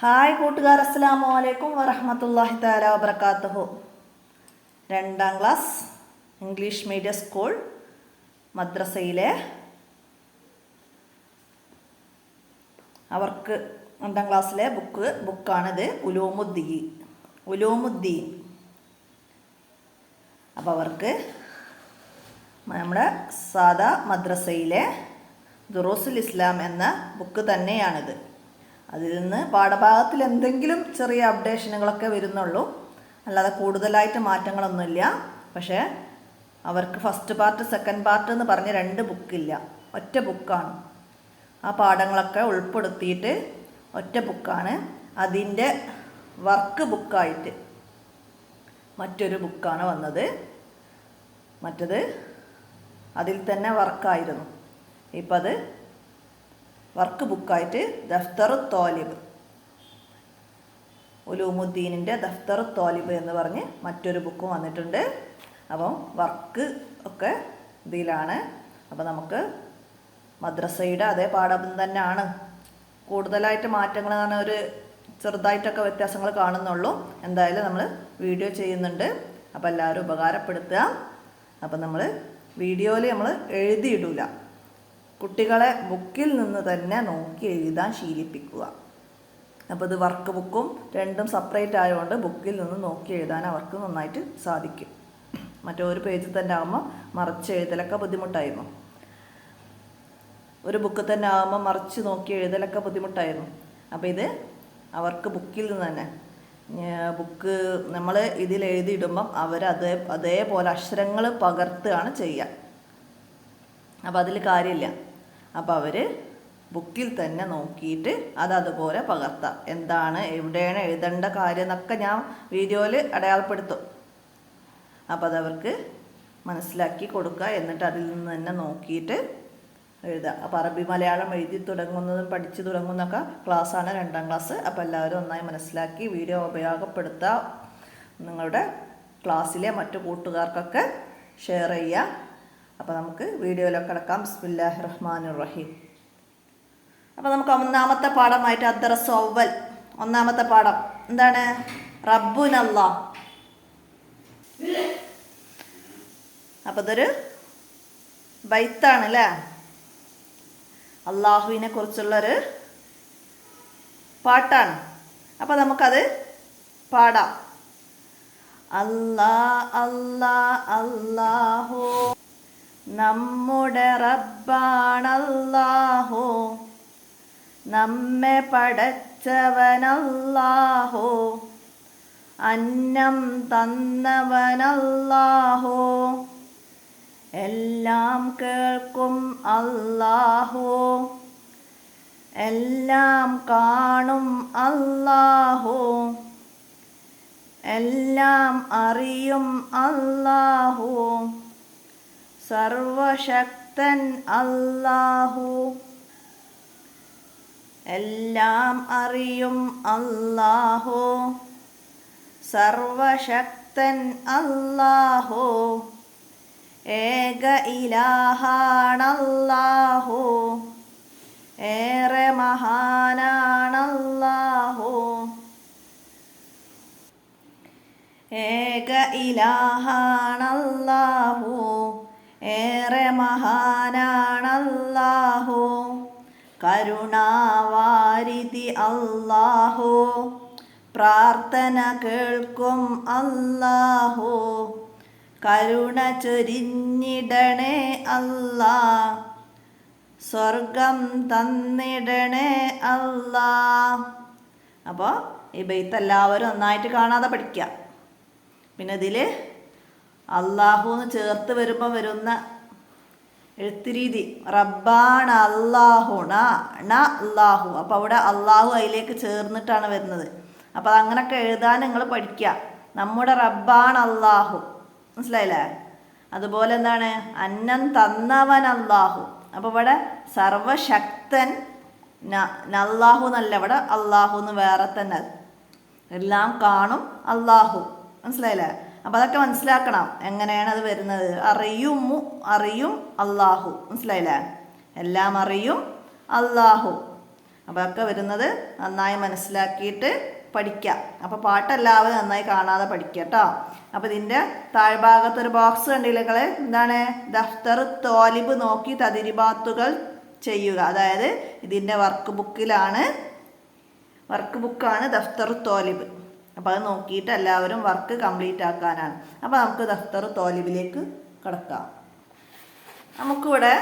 Hi കൂട്ടുകാർ, അസ്സലാമു അലൈക്കും വറഹ്മത്തുള്ളാഹി തആല വബറകാതുഹു. 2ാം ക്ലാസ് ഇംഗ്ലീഷ് മീഡിയം സ്കൂൾ മദ്രസയിലെ അവർക്ക് 2ാം ക്ലാസ്സിലെ ബുക്കാണിത്. ഉലൂമുദ്ദീൻ. അപ്പോൾ അവർക്ക് നമ്മുടെ സാദാ മദ്രസയിലെ ദുറൂസുൽ ഇസ്ലാം എന്ന ബുക്ക് തന്നെയാണിത്. അതിൽ നിന്ന് പാഠഭാഗത്തിൽ എന്തെങ്കിലും ചെറിയ അപ്ഡേഷനുകളൊക്കെ വരുന്നുള്ളൂ, അല്ലാതെ കൂടുതലായിട്ട് മാറ്റങ്ങളൊന്നുമില്ല. പക്ഷേ അവർക്ക് ഫസ്റ്റ് പാർട്ട് സെക്കൻഡ് പാർട്ട് എന്ന് പറഞ്ഞ് 2 ബുക്കില്ല, ഒറ്റ ബുക്കാണ്. ആ പാഠങ്ങളൊക്കെ ഉൾപ്പെടുത്തിയിട്ട് ഒറ്റ ബുക്കാണ്. അതിൻ്റെ വർക്ക് ബുക്കായിട്ട് മറ്റൊരു ബുക്കാണ് വന്നത്. മറ്റത് അതിൽ തന്നെ വർക്കായിരുന്നു. ഇപ്പം അത് വർക്ക് ബുക്കായിട്ട് ദഫ്തറു തോലിബ്, ഉലൂമുദ്ദീനിൻ്റെ ദഫ്തറു തോലിബ് എന്ന് പറഞ്ഞ് മറ്റൊരു ബുക്കും വന്നിട്ടുണ്ട്. അപ്പം വർക്ക് ഒക്കെ ഇതിലാണ്. അപ്പം നമുക്ക് മദ്രസയുടെ അതേ പാഠം തന്നെയാണ്. കൂടുതലായിട്ട് മാറ്റങ്ങൾ എന്ന് പറഞ്ഞാൽ ഒരു ചെറുതായിട്ടൊക്കെ വ്യത്യാസങ്ങൾ കാണുന്നുള്ളൂ. എന്തായാലും നമ്മൾ വീഡിയോ ചെയ്യുന്നുണ്ട്, അപ്പോൾ എല്ലാവരും ഉപകാരപ്പെടുത്തുക. അപ്പം നമ്മൾ വീഡിയോയിൽ നമ്മൾ എഴുതിയിടില്ല, കുട്ടികളെ ബുക്കിൽ നിന്ന് തന്നെ നോക്കി എഴുതാൻ ശീലിപ്പിക്കുക. അപ്പോൾ ഇത് വർക്ക് ബുക്കും 2ഉം സെപ്പറേറ്റ് ആയതുകൊണ്ട് ബുക്കിൽ നിന്ന് നോക്കി എഴുതാൻ അവർക്ക് നന്നായിട്ട് സാധിക്കും. മറ്റൊരു പേജിൽ തന്നെ ആകുമ്പോൾ മറിച്ച് എഴുതലൊക്കെ ബുദ്ധിമുട്ടായിരുന്നു. ഒരു ബുക്കിൽ തന്നെ ആകുമ്പോൾ മറിച്ച് നോക്കി എഴുതലൊക്കെ ബുദ്ധിമുട്ടായിരുന്നു. അപ്പോൾ ഇത് അവർക്ക് ബുക്കിൽ നിന്ന് തന്നെ ബുക്ക് നമ്മൾ ഇതിൽ എഴുതിയിടുമ്പം അവർ അതേപോലെ അക്ഷരങ്ങൾ പകർത്തുകയാണ് ചെയ്യുക. അപ്പോൾ അതിൽ കാര്യമില്ല. അപ്പോൾ അവർ ബുക്കിൽ തന്നെ നോക്കിയിട്ട് അതുപോലെ പകർത്താം. എന്താണ് എവിടെയാണ് എഴുതേണ്ട കാര്യം എന്നൊക്കെ ഞാൻ വീഡിയോയിൽ അടയാളപ്പെടുത്തും. അപ്പോൾ അതവർക്ക് മനസ്സിലാക്കി കൊടുക്കുക. എന്നിട്ട് അതിൽ നിന്ന് തന്നെ നോക്കിയിട്ട് എഴുതുക. അപ്പോൾ അറബി മലയാളം എഴുതി തുടങ്ങുന്നതും പഠിച്ചു തുടങ്ങുന്നതൊക്കെ ക്ലാസ്സാണ് 2ാം ക്ലാസ്. അപ്പോൾ എല്ലാവരും ഒന്നായി മനസ്സിലാക്കി വീഡിയോ ഉപയോഗപ്പെടുത്തുക. നിങ്ങളുടെ ക്ലാസ്സിലെ മറ്റു കൂട്ടുകാർക്കൊക്കെ ഷെയർ ചെയ്യുക. അപ്പോൾ നമുക്ക് വീഡിയോയിലൊക്കെ കിടക്കാം. ബിസ്മില്ലാഹിർ റഹ്മാനിർ റഹീം. അപ്പോൾ നമുക്ക് 1ാമത്തെ പാഠമായിട്ട് അദ്ദറസു അവ്വൽ, 1ാമത്തെ പാഠം എന്താണ്? റബ്ബുനല്ലാഹ്. അപ്പോൾ ഇതൊരു ബൈത്താണ് അല്ലേ, അള്ളാഹുവിനെ കുറിച്ചുള്ളൊരു പാട്ടാണ്. അപ്പോൾ നമുക്കത് പാടാം. അല്ലാ അല്ലാ അല്ലാഹു, നമ്മുടെ റബ്ബാണല്ലാഹു, നമ്മെ പടച്ചവനല്ലാഹു, അന്നം തന്നവനല്ലാഹു, എല്ലാം കേൾക്കും അല്ലാഹു, എല്ലാം കാണും അല്ലാഹു, എല്ലാം അറിയും അല്ലാഹു, സർവശക്തൻ അല്ലാഹു, എല്ലാം അറിയും അല്ലാഹു, സർവശക്തൻ അല്ലാഹു, ഏക ഇലാഹാണല്ലാഹു, ഏറെ മഹാനാണല്ലാഹു, ഏക ഇലാഹാണല്ലാഹു, ഏറെ മഹാനാണല്ലാഹു, കരുണാവാരിധി അല്ലാഹു, പ്രാർത്ഥന കേൾക്കും അല്ലാഹു, കരുണ ചൊരിഞ്ഞിടണേ അല്ലാ, സ്വർഗം തന്നിടണേ അല്ലാ. അപ്പോൾ ഈ ബൈത്ത് എല്ലാവരും ഒന്നായിട്ട് കാണാതെ പഠിക്കുക. പിന്നെ ഇതിൽ അള്ളാഹു എന്ന് ചേർത്ത് വരുമ്പോൾ വരുന്ന എഴുത്തുരീതി റബ്ബാണ് അള്ളാഹു, അള്ളാഹു. അപ്പോൾ അവിടെ അള്ളാഹു അതിലേക്ക് ചേർന്നിട്ടാണ് വരുന്നത്. അപ്പോൾ അതങ്ങനെയൊക്കെ എഴുതാൻ നിങ്ങൾ പഠിക്കുക. നമ്മുടെ റബ്ബാണ് അള്ളാഹു, മനസ്സിലായില്ലേ? അതുപോലെ എന്താണ്? അന്നം തന്നവൻ അള്ളാഹു. അപ്പോൾ ഇവിടെ സർവശക്തൻ അള്ളാഹു എന്നല്ല, ഇവിടെ അള്ളാഹു എന്ന് വേറെ തന്നെ. എല്ലാം കാണും അള്ളാഹു, മനസ്സിലായില്ലേ? അപ്പോൾ അതൊക്കെ മനസ്സിലാക്കണം, എങ്ങനെയാണ് അത് വരുന്നത്. അറിയും അള്ളാഹു, മനസ്സിലായില്ലേ? എല്ലാം അറിയും അള്ളാഹു. അപ്പോൾ അതൊക്കെ വരുന്നത് നന്നായി മനസ്സിലാക്കിയിട്ട് പഠിക്കുക. അപ്പോൾ പാട്ടെല്ലാവരും നന്നായി കാണാതെ പഠിക്കുക കേട്ടോ. അപ്പോൾ ഇതിൻ്റെ താഴ്ഭാഗത്തൊരു ബോക്സ് കണ്ടില്ലേ നിങ്ങൾ? എന്താണ്? ദഫ്തർ തോലിബ് നോക്കി തദ്രിബാത്തുകൾ ചെയ്യുക. അതായത് ഇതിൻ്റെ വർക്ക് ബുക്കാണ് ദഫ്തർ തോലിബ്. അപ്പോൾ അത് നോക്കിയിട്ട് എല്ലാവരും വർക്ക് കംപ്ലീറ്റ് ആക്കാനാണ്. അപ്പോൾ നമുക്ക് ദഫ്തർ തോലിബിലേക്ക് കടക്കാം. നമുക്കിവിടെ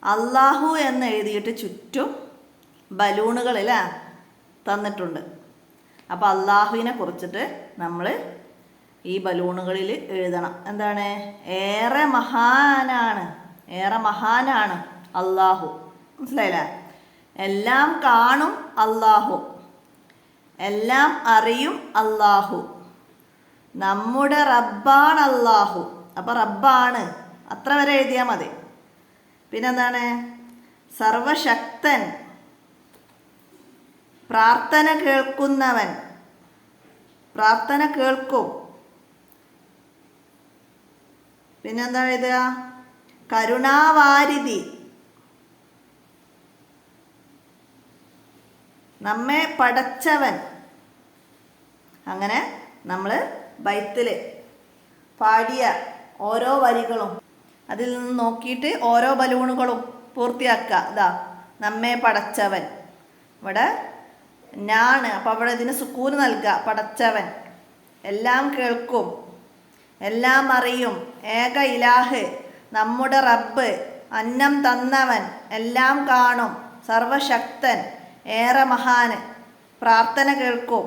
അള്ളാഹു എന്ന് എഴുതിയിട്ട് ചുറ്റും ബലൂണുകളിൽ തന്നിട്ടുണ്ട്. അപ്പോൾ അള്ളാഹുവിനെ കുറിച്ചിട്ട് നമ്മൾ ഈ ബലൂണുകളിൽ എഴുതണം. എന്താണ്? ഏറെ മഹാനാണ് അള്ളാഹു. മനസ്സിലായില്ലേ? എല്ലാം കാണും അള്ളാഹു, എല്ലാം അറിയും അള്ളാഹു, നമ്മുടെ റബ്ബാണ് അള്ളാഹു. അപ്പോൾ റബ്ബാണ് അത്ര വരെ എഴുതിയാൽ മതി. പിന്നെന്താണ്? സർവശക്തൻ, പ്രാർത്ഥന കേൾക്കുന്നവൻ, പ്രാർത്ഥന കേൾക്കും. പിന്നെന്താ എഴുതുക? കരുണാവാരിധി, നമ്മെ പടച്ചവൻ. അങ്ങനെ നമ്മൾ ബൈത്തിൽ പാടിയ ഓരോ വരികളും അതിൽ നിന്ന് നോക്കിയിട്ട് ഓരോ ബലൂണുകളും പൂർത്തിയാക്കുക. ഇതാ നമ്മെ പടച്ചവൻ, ഇവിടെ ഞാണ്. അപ്പോൾ അവിടെ ഇതിന് സുക്കൂന് നൽകുക. പടച്ചവൻ, എല്ലാം കേൾക്കും, എല്ലാം അറിയും, ഏക ഇലാഹ്, നമ്മുടെ റബ്ബ്, അന്നം തന്നവൻ, എല്ലാം കാണും, സർവശക്തൻ, ഏറെ മഹാന്, പ്രാർത്ഥന കേൾക്കും,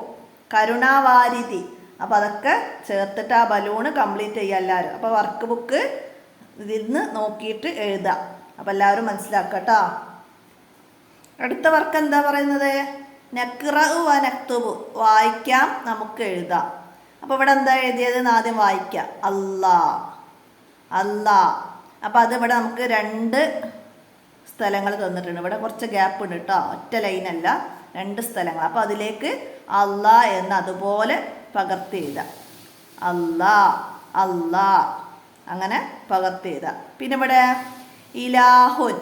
കരുണാവാരിധി. അപ്പോൾ അതൊക്കെ ചേർത്തിട്ട് ആ ബലൂണ് കംപ്ലീറ്റ് ചെയ്യുക എല്ലാവരും. അപ്പോൾ വർക്ക് ബുക്ക് ഇതിന്ന് നോക്കിയിട്ട് എഴുതാം. അപ്പോൾ എല്ലാവരും മനസ്സിലാക്കുക കേട്ടോ. അടുത്ത വർക്ക് എന്താ പറയുന്നത്? നഖ്റഉ വ നക്തുബു, വായിക്കാം, നമുക്ക് എഴുതാം. അപ്പോൾ ഇവിടെ എന്താ എഴുതിയത്? ആദ്യം വായിക്കാം. അല്ലാ. അപ്പോൾ അത് ഇവിടെ നമുക്ക് 2 സ്ഥലങ്ങൾ തന്നിട്ടുണ്ട്. ഇവിടെ കുറച്ച് ഗ്യാപ്പ് ഉണ്ട് കേട്ടോ, ഒറ്റ ലൈനല്ല, 2 സ്ഥലങ്ങൾ. അപ്പോൾ അതിലേക്ക് അല്ലാ എന്ന് അതുപോലെ പകർത്തി എഴുതാം. അല്ലാ അങ്ങനെ പകർത്തി എഴുതാം. പിന്നെ ഇവിടെ ഇലാഹുൻ.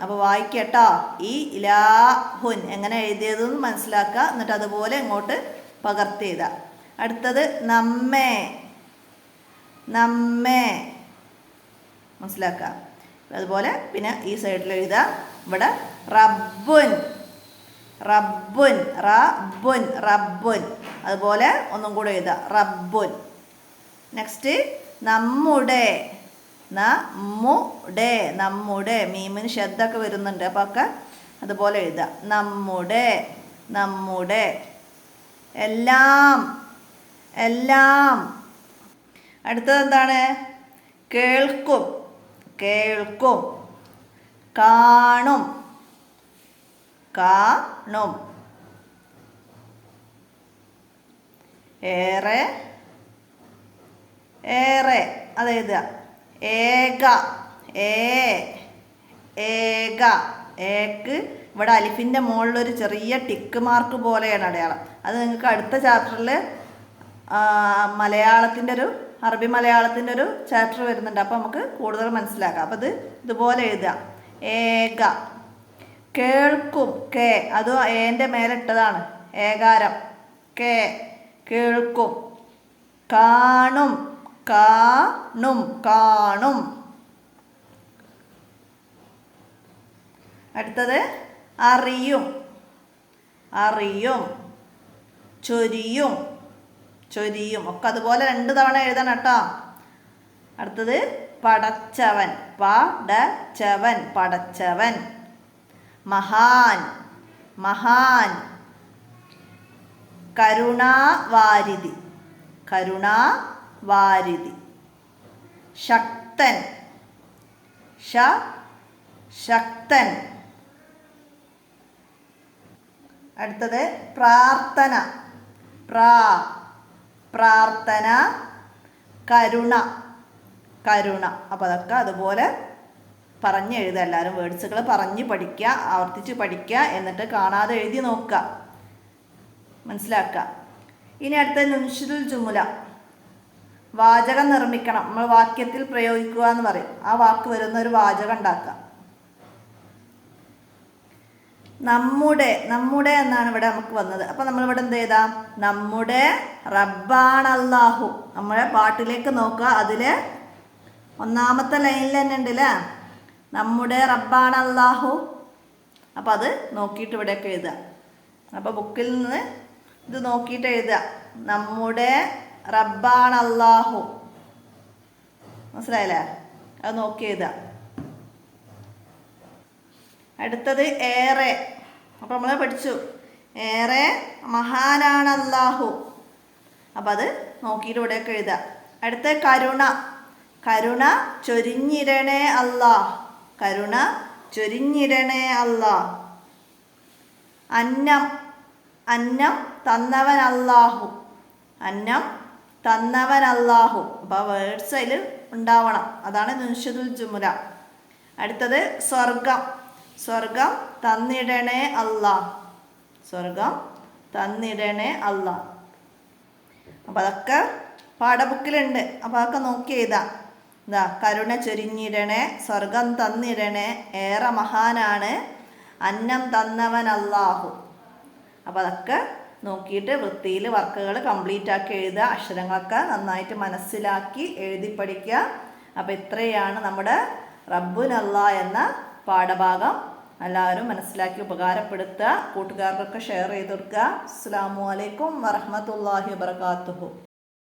അപ്പോൾ വായിക്കട്ടോ. ഈ ഇലാഹുൻ എങ്ങനെ എഴുതിയതെന്ന് മനസ്സിലാക്കുക. എന്നിട്ട് അതുപോലെ ഇങ്ങോട്ട് പകർത്തി എഴുതാം. അടുത്തത് നമ്മെ മനസ്സിലാക്കുക. അതുപോലെ പിന്നെ ഈ സൈഡിൽ എഴുതാം. ഇവിടെ റബ്ബുൻ. അതുപോലെ ഒന്നും കൂടെ എഴുതാം. റബ്ബുൻ. നെക്സ്റ്റ് നമ്മുടെ മീമിന് ശബ്ദമൊക്കെ വരുന്നുണ്ട്. അപ്പോൾ ഒക്കെ അതുപോലെ എഴുതാം. നമ്മുടെ എല്ലാം. അടുത്തത് എന്താണ്? കേൾക്കും. കാണും. ഏറെ അത് എഴുതുക. ഏക്ക് ഇവിടെ അലിഫിൻ്റെ മുകളിലൊരു ചെറിയ ടിക്ക് മാർക്ക് പോലെയാണ് അടയാളം. അത് നിങ്ങൾക്ക് അടുത്ത ചാപ്റ്ററിൽ അറബി മലയാളത്തിൻ്റെ ഒരു ചാപ്റ്റർ വരുന്നുണ്ട്. അപ്പോൾ നമുക്ക് കൂടുതൽ മനസ്സിലാക്കാം. അപ്പോൾ ഇതുപോലെ എഴുതുക. ഏക. കേൾക്കും. അത് ഏൻ്റെ മേലെ ഇട്ടതാണ്, ഏകാരം. കേൾക്കും. കാണും. അടുത്തത് അറിയും. ചൊരിയും ഒക്കെ അതുപോലെ 2 തവണ എഴുതണം കേട്ടോ. അടുത്തത് പടച്ചവൻ. പടച്ചവൻ. മഹാൻ. കരുണാവാരിധി. ശക്തൻ. അടുത്തത് പ്രാർത്ഥന. കരുണ. അപ്പോൾ അതൊക്കെ അതുപോലെ പറഞ്ഞ് എഴുതുക. എല്ലാവരും വേർഡ്സുകൾ പറഞ്ഞ് പഠിക്കുക, ആവർത്തിച്ച് പഠിക്കുക, എന്നിട്ട് കാണാതെ എഴുതി നോക്കുക, മനസ്സിലാക്കുക. ഇനി അടുത്ത നുൻഷിദുൽ ജുമുല, വാചകം നിർമ്മിക്കണം. നമ്മൾ വാക്യത്തിൽ പ്രയോഗിക്കുക എന്ന് പറയും. ആ വാക്ക് വരുന്ന ഒരു വാചകം ഉണ്ടാക്കുക. നമ്മുടെ നമ്മുടെ എന്നാണ് ഇവിടെ നമുക്ക് വന്നത്. അപ്പം നമ്മളിവിടെ എന്ത് ചെയ്താ, നമ്മുടെ റബ്ബാണ് അല്ലാഹു. നമ്മളെ പാട്ടിലേക്ക് നോക്കുക, അതിൽ ഒന്നാമത്തെ ലൈനിൽ തന്നെ ഉണ്ട് അല്ലേ, നമ്മുടെ റബ്ബാണ് അല്ലാഹു. അപ്പം അത് നോക്കിയിട്ട് ഇവിടെയൊക്കെ എഴുതുക. അപ്പം ബുക്കിൽ നിന്ന് ഇത് നോക്കിയിട്ട് എഴുതുക, നമ്മുടെ റബ്ബാണ് അല്ലാഹു. മനസ്സിലായില്ലേ? അത് നോക്കി എഴുതുക. അടുത്തത് ഏറെ. അപ്പം നമ്മൾ പഠിച്ചു ഏറെ മഹാനാണ് അല്ലാഹു. അപ്പം അത് നോക്കിയിട്ട് ഇവിടെയൊക്കെ എഴുതുക. അടുത്ത കരുണ. കരുണ ചൊരിഞ്ഞിടണേ അല്ലാഹ്. കരുണ ചൊരിഞ്ഞിടണേ അല്ലാഹ്. അന്നം. അന്നം തന്നവൻ അല്ലാഹു. അന്നം തന്നവൻ അല്ലാഹു. അപ്പോൾ വേർഡ്സ് അതിൽ ഉണ്ടാവണം, അതാണ് മുൻഷിദുൽ ജുമുല. അടുത്തത് സ്വർഗം. സ്വർഗം തന്നിടണേ അല്ലാഹ്. സ്വർഗം തന്നിടണേ അല്ലാഹ്. അപ്പം അതൊക്കെ പാഠബുക്കിലുണ്ട്. അപ്പോൾ അതൊക്കെ നോക്കി എഴുതാം. എന്താ, കരുണ ചൊരിഞ്ഞിടണേ, സ്വർഗം തന്നിടണേ, ഏറെ മഹാനാണ്, അന്നം തന്നവൻ അല്ലാഹു. അപ്പോൾ അതൊക്കെ നോക്കിയിട്ട് വൃത്തിയിൽ വർക്കുകൾ കംപ്ലീറ്റ് ആക്കി എഴുതുക. അക്ഷരങ്ങളൊക്കെ നന്നായിട്ട് മനസ്സിലാക്കി എഴുതി പഠിക്കുക. അപ്പോൾ ഇത്രയാണ് നമ്മുടെ റബ്ബുനല്ലാ എന്ന പാഠഭാഗം. എല്ലാവരും മനസ്സിലാക്കി ഉപകാരപ്പെടുത്തുക. കൂട്ടുകാർക്കൊക്കെ ഷെയർ ചെയ്ത് കൊടുക്കുക. അസ്സലാമു അലൈക്കും വറഹ്മത്തുള്ളാഹി വബറകാതുഹു.